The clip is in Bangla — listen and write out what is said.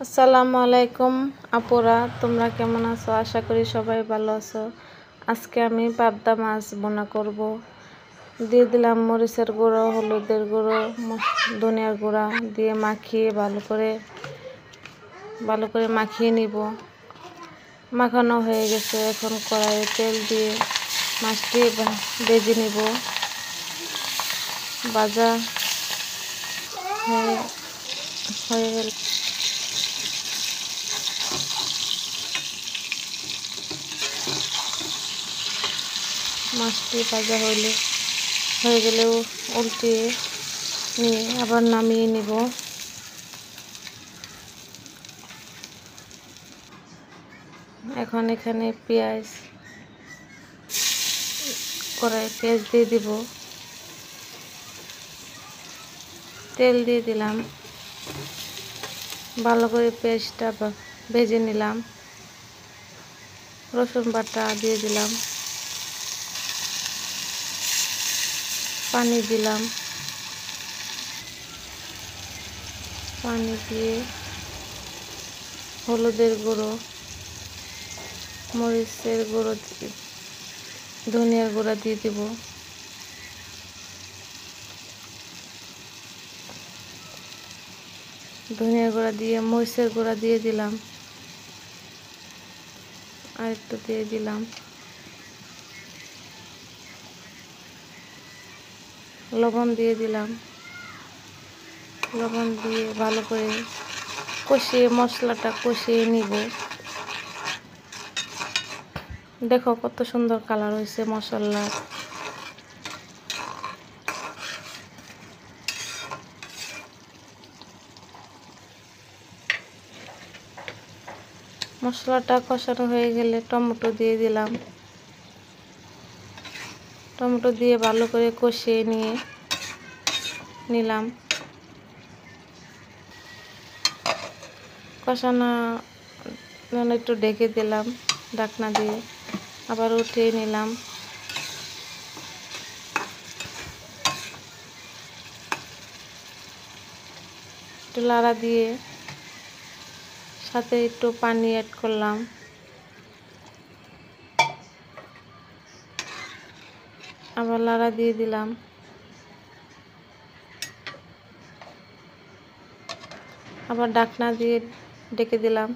আসসালামু আলাইকুম আপুরা, তোমরা কেমন আছো? আশা করি সবাই ভালো আছো। আজকে আমি পাবদা মাছ বোনা করব। দিয়ে দিলাম মরিচের গুঁড়ো, হলুদের গুঁড়ো, ধনিয়ার গুঁড়া দিয়ে মাখিয়ে ভালো করে মাখিয়ে নিব। মাখানো হয়ে গেছে। এখন কড়াইয়ে তেল দিয়ে মাছটি ভেজে নিব। ভাজা হয়ে গেলে মাছটি ভাজা হয়ে গেলেও উল্টিয়ে নিয়ে আবার নামিয়ে নিব। এখন এখানে কড়াই পেঁয়াজ দিয়ে দিব, তেল দিয়ে দিলাম, ভালো করে পেঁয়াজটা ভেজে নিলাম। রসুন বাটা দিয়ে দিলাম, পানি দিলাম, পানি দিয়ে হলুদের গুঁড়ো, মরিচের গুঁড়ো, ধনিয়ার গুঁড়া দিয়ে দিব। ধনিয়ার গুঁড়া দিয়ে মরিচের গুঁড়া দিয়ে দিলাম, আর একটু দিয়ে দিলাম। লবণ দিয়ে দিলাম। লবণ দিয়ে ভালো করে মশলাটা কষিয়ে নিব। দেখো কত সুন্দর কালার হয়েছে মশলা। মশলাটা কষানো হয়ে গেলে টমেটো দিয়ে দিলাম। টমেটো দিয়ে ভালো করে কষিয়ে নিলাম। কষানো একটু ঢেকে দিলাম ঢাকনা দিয়ে, আবার উঠিয়ে নিলাম। একটু লাড়া দিয়ে সাথে একটু পানি অ্যাড করলাম। আবার লাড়া দিয়ে দিলাম। আবার ঢাকনা দিয়ে ঢেকে দিলাম।